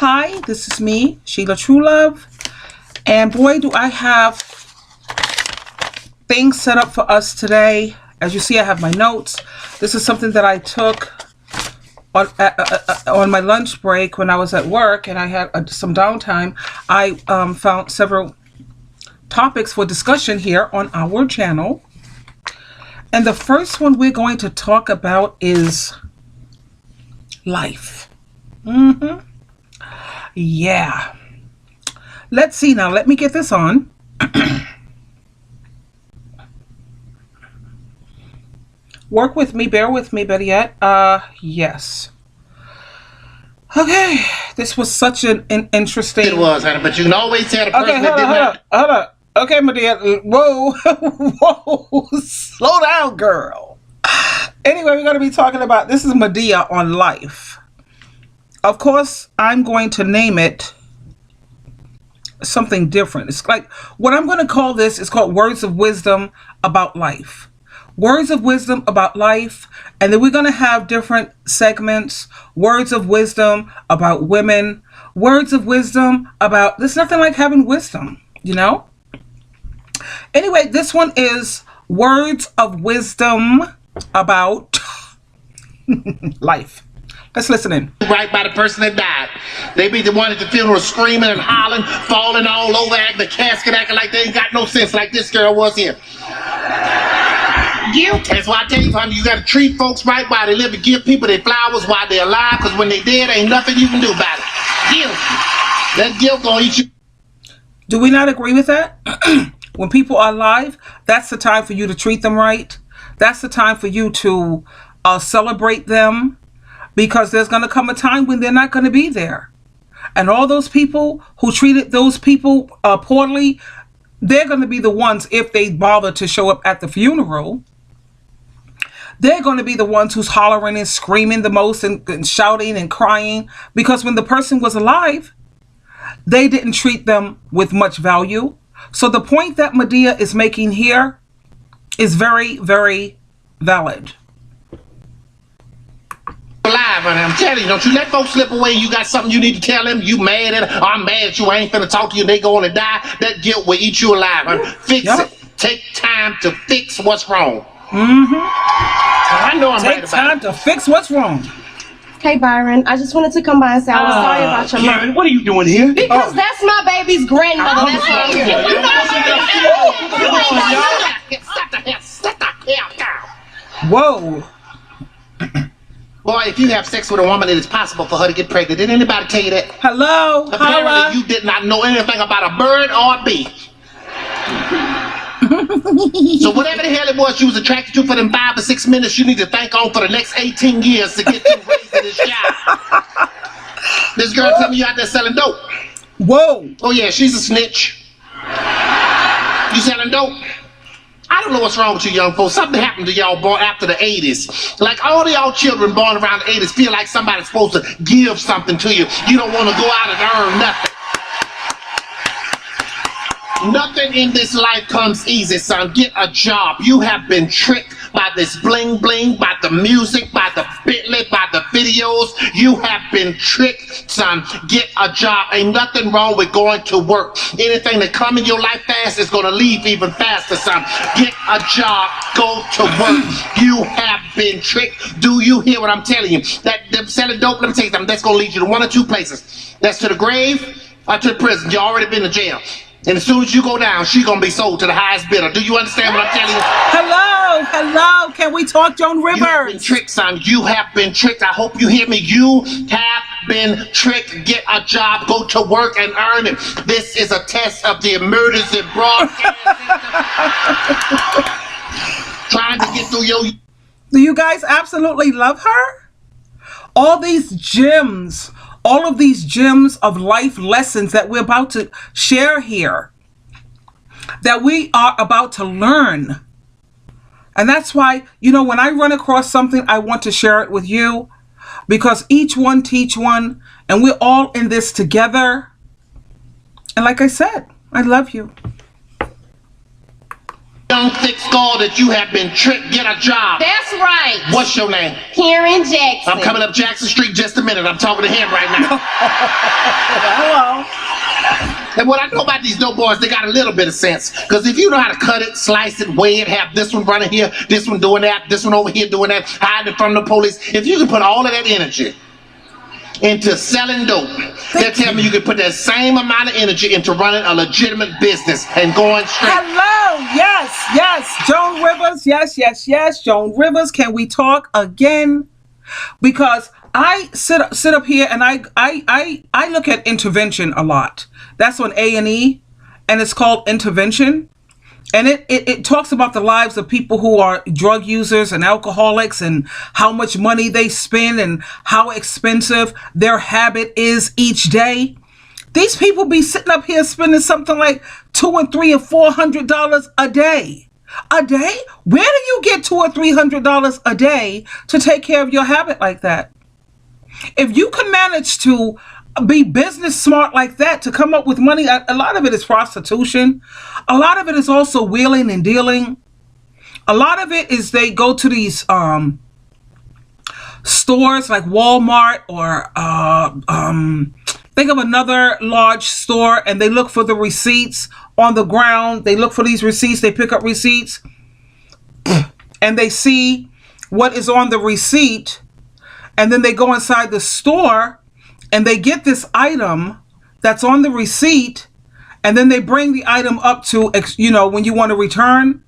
Hi, this is me, Sheila Truelove, and boy, do I have things set up for us today. As you see, I have my notes. This is something that I took on my lunch break when I was at work and I had some downtime. I found several topics for discussion here on our channel. And the first one we're going to talk about is life. Yeah. Let's see now. Let me get this on. Work with me. Bear with me, better yet. Yes. Okay. This was such an interesting... It was, honey, but you can always tell the person okay, hold on. Okay, my dear. Whoa. Whoa. Slow down, girl. Anyway, we're going to be talking about... This is Medea on life. Of course, I'm going to name it something different. It's like, what I'm going to call this is called Words of Wisdom About Life. Words of Wisdom About Life. And then we're going to have different segments. Words of Wisdom About Women. Words of Wisdom about... There's nothing like having wisdom, you know? Anyway, this one is Words of Wisdom About Life. Let's listen in. Right by the person that died. They be the one at the funeral screaming and hollering, falling all over, acting the casket, acting like they ain't got no sense, like this girl was here. Guilt. That's why I tell you, honey, you got to treat folks right while they live and give people their flowers while they're alive, because when they dead, ain't nothing you can do about it. Guilt. That guilt gonna eat you. Do we not agree with that? When people are alive, that's the time for you to treat them right. That's the time for you to celebrate them. Because there's going to come a time when they're not going to be there. And all those people who treated those people poorly, they're going to be the ones, if they bother to show up at the funeral, they're going to be the ones who's hollering and screaming the most and shouting and crying. Because when the person was alive, they didn't treat them with much value. So the point that Medea is making here is very, very valid. Alive, honey. I'm telling you, don't you let folks slip away. You got something you need to tell them. You mad at them. I'm mad at you. I ain't finna talk to you. They going to die. That guilt will eat you alive, honey. Fix it. Take time to fix what's wrong. I know I'm right about it. Take time to fix what's wrong. Hey Byron, I just wanted to come by and say I was sorry about your Karen, what are you doing here? Because that's my baby's grandmother. That's why I'm here. Sit the hell down. Whoa. Boy, if you have sex with a woman, it is possible for her to get pregnant. Did anybody tell you that? Hello. Apparently, Holla. you did not know anything about a bird or a bee. So whatever the hell it was you was attracted to for them 5 or 6 minutes, you need to thank on for the next 18 years to get you raised in this child. This girl tell me you out there selling dope. Whoa. Oh yeah, she's a snitch. You selling dope? I don't know what's wrong with you young folks. Something happened to y'all born after the 80s. Like all of y'all children born around the 80s feel like somebody's supposed to give something to you. You don't want to go out and earn nothing. Nothing in this life comes easy, son. Get a job. You have been tricked by this bling bling, by the music, by the Bentley, by the videos. You have been tricked, son. Get a job. Ain't nothing wrong with going to work. Anything that come in your life fast is going to leave even faster, son. Get a job. Go to work. You have been tricked. Do you hear what I'm telling you? That them selling dope, let me tell you something. That's going to lead you to one or two places. That's to the grave or to the prison. You already been to jail. And as soon as you go down, she's going to be sold to the highest bidder. Do you understand what I'm telling you? Hello. Hello. Can we talk, Joan Rivers? You have been tricked, son. You have been tricked. I hope you hear me. You have been tricked. Get a job. Go to work and earn it. This is a test of the emergency broadcast. Trying to get through your... Do you guys absolutely love her? All these gems... All of these gems of life lessons that we're about to share here, that we are about to learn. And that's why, you know, when I run across something, I want to share it with you, because each one teach one, and we're all in this together. And like I said, I love you. young, thick skull that you have been tricked. Get a job. That's right. What's your name? Karen Jackson. I'm coming up Jackson Street just a minute. I'm talking to him right now. Hello. And what I know about these dope boys, they got a little bit of sense. Because if you know how to cut it, slice it, weigh it, have this one running here, this one doing that, this one over here doing that, hiding from the police, if you can put all of that energy into selling dope, they're telling me you can put that same amount of energy into running a legitimate business and going straight. Hello. Yes. Joan Rivers. Yes. Joan Rivers. Can we talk again? Because I sit up here and I look at intervention a lot. That's on A&E, and it's called Intervention. And it talks about the lives of people who are drug users and alcoholics and how much money they spend and how expensive their habit is each day. These people be sitting up here spending something like $200 and $300 and $400 a day. A day? Where do you get $200 or $300 a day to take care of your habit like that? If you can manage to be business smart like that, to come up with money, a lot of it is prostitution. A lot of it is also wheeling and dealing. A lot of it is they go to these stores like Walmart or think of another large store, and they look for the receipts on the ground. They look for these receipts. They pick up receipts and they see what is on the receipt. And then they go inside the store and they get this item that's on the receipt. And then they bring the item up to, when you want to return,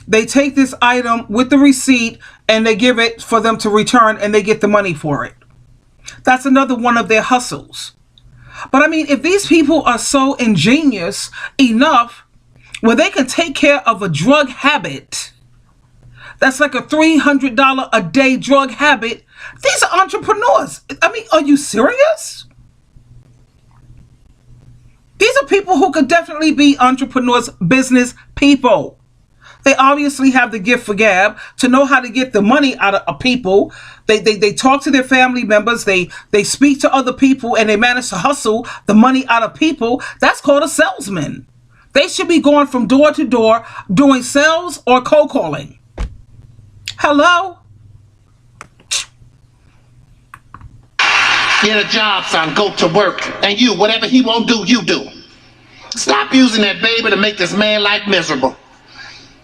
they take this item with the receipt and they give it for them to return, and they get the money for it. That's another one of their hustles. But I mean, if these people are so ingenious enough where they can take care of a drug habit that's like a $300 a day drug habit, these are entrepreneurs. I mean, are you serious? These are people who could definitely be entrepreneurs, business people. They obviously have the gift for gab to know how to get the money out of people. They talk to their family members. They speak to other people, and they manage to hustle the money out of people. That's called a salesman. They should be going from door to door doing sales or cold calling. Hello? Get a job, son. Go to work. And you, whatever he won't do, you do. Stop using that baby to make this man life miserable.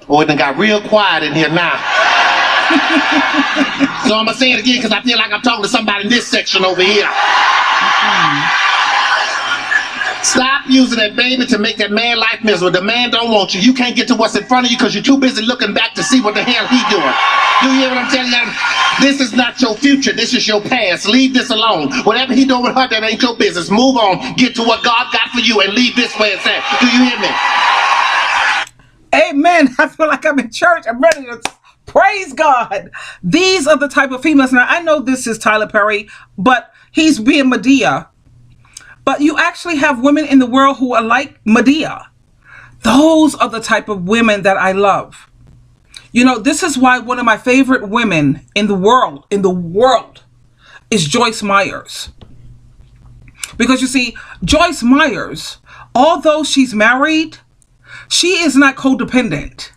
Oh, it done got real quiet in here now. So I'm going to say it again because I feel like I'm talking to somebody in this section over here. Stop using that baby to make that man life miserable. The man don't want you. You can't get to what's in front of you because you're too busy looking back to see what the hell he doing. Do you hear what I'm telling you? This is not your future. This is your past. Leave this alone. Whatever he doing with her, that ain't your business. Move on. Get to what God got for you and leave this where it's at. Do you hear me? Amen. I feel like I'm in church. I'm ready to praise God. These are the type of females. Now, I know this is Tyler Perry, but he's being Medea. But you actually have women in the world who are like Medea. Those are the type of women that I love. You know, this is why one of my favorite women in the world, is Joyce Myers. Because you see, Joyce Myers, although she's married, she is not codependent.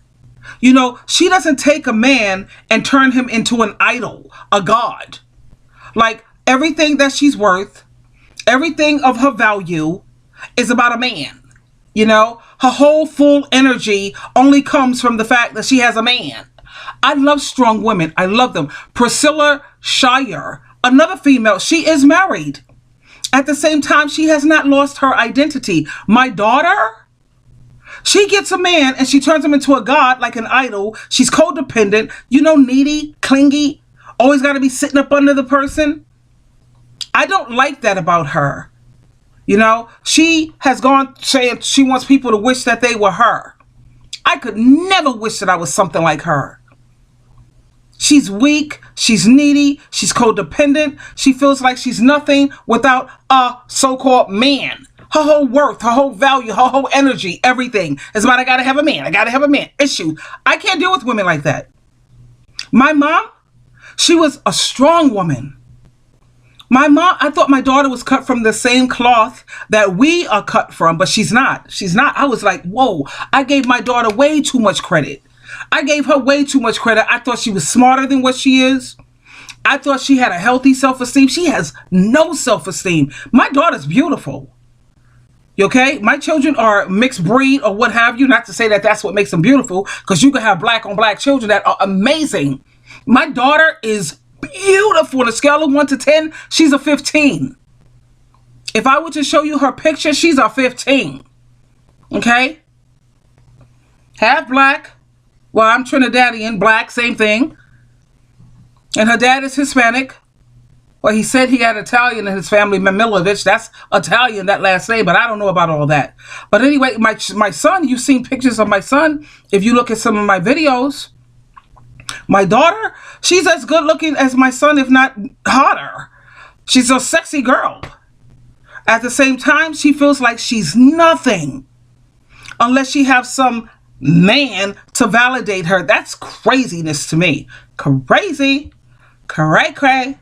You know, she doesn't take a man and turn him into an idol, a god. Like, everything that she's worth, everything of her value is about a man. You know, her whole full energy only comes from the fact that she has a man. I love strong women. I love them. Priscilla Shirer, another female, she is married. At the same time, she has not lost her identity. My daughter, she gets a man and she turns him into a god, like an idol. She's codependent, you know, needy, clingy, always got to be sitting up under the person. I don't like that about her. You know, she has gone saying she wants people to wish that they were her. I could never wish that I was something like her. She's weak. She's needy. She's codependent. She feels like she's nothing without a so-called man. Her whole worth, her whole value, her whole energy, everything is about, I gotta have a man. I gotta have a man. Issue. I can't deal with women like that. My mom, she was a strong woman. My mom, I thought my daughter was cut from the same cloth that we are cut from, but she's not. She's not. I was like, whoa, I gave my daughter way too much credit. I gave her way too much credit. I thought she was smarter than what she is. I thought she had a healthy self-esteem. She has no self-esteem. My daughter's beautiful. You okay? My children are mixed breed or what have you. Not to say that that's what makes them beautiful, because you can have black on black children that are amazing. My daughter is beautiful. On a scale of 1 to 10, she's a 15. If I were to show you her picture, she's a 15. Okay? Half black. Well, I'm Trinidadian, black, same thing. And her dad is Hispanic. Well, he said he had Italian in his family, Mamilovich. That's Italian, that last name, but I don't know about all that. But anyway, my son, you've seen pictures of my son. If you look at some of my videos, my daughter, she's as good looking as my son, if not hotter. She's a sexy girl. At the same time, she feels like she's nothing unless she has some man to validate her. That's craziness to me. Crazy. Cray.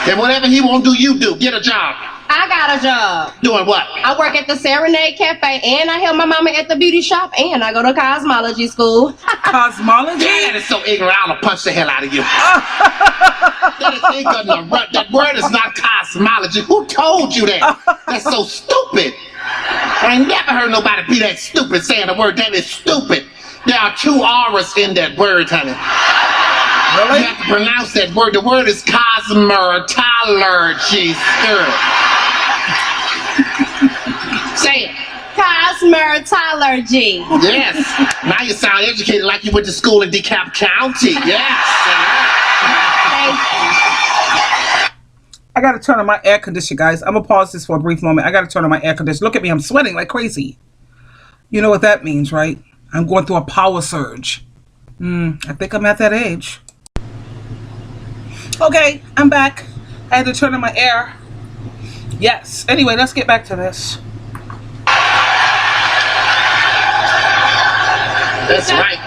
And whatever he won't do, you do. Get a job. I got a job. Doing what? I work at the Serenade Cafe, and I help my mama at the beauty shop, and I go to cosmology school. Cosmology? That is so ignorant. I'll punch the hell out of you. That is ignorant. That word is not cosmology. Who told you that? That's so stupid. I ain't never heard nobody be that stupid saying the word. That is stupid. There are 2 R's in that word, honey. Really? You have to pronounce that word. The word is cosmetology. Say it. Cosmetology. Yes. Now you sound educated like you went to school in DeKalb County. Yes. I got to turn on my air conditioner, guys. I'm going to pause this for a brief moment. I got to turn on my air conditioner. Look at me. I'm sweating like crazy. You know what that means, right? I'm going through a power surge. I think I'm at that age. Okay, I'm back. I had to turn on my air. Yes. Anyway, let's get back to this. That's right.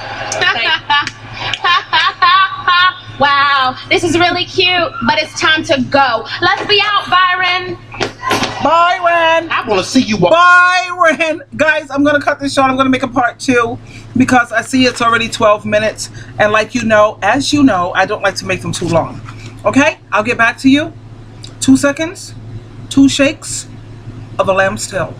Wow, this is really cute, but it's time to go. Let's be out, Byron. Byron! I want to see you walk. Byron! Guys, I'm going to cut this short. I'm going to make a part 2 because I see it's already 12 minutes. And like you know, as you know, I don't like to make them too long. Okay? I'll get back to you. 2 seconds. 2 shakes of a lamb's tail.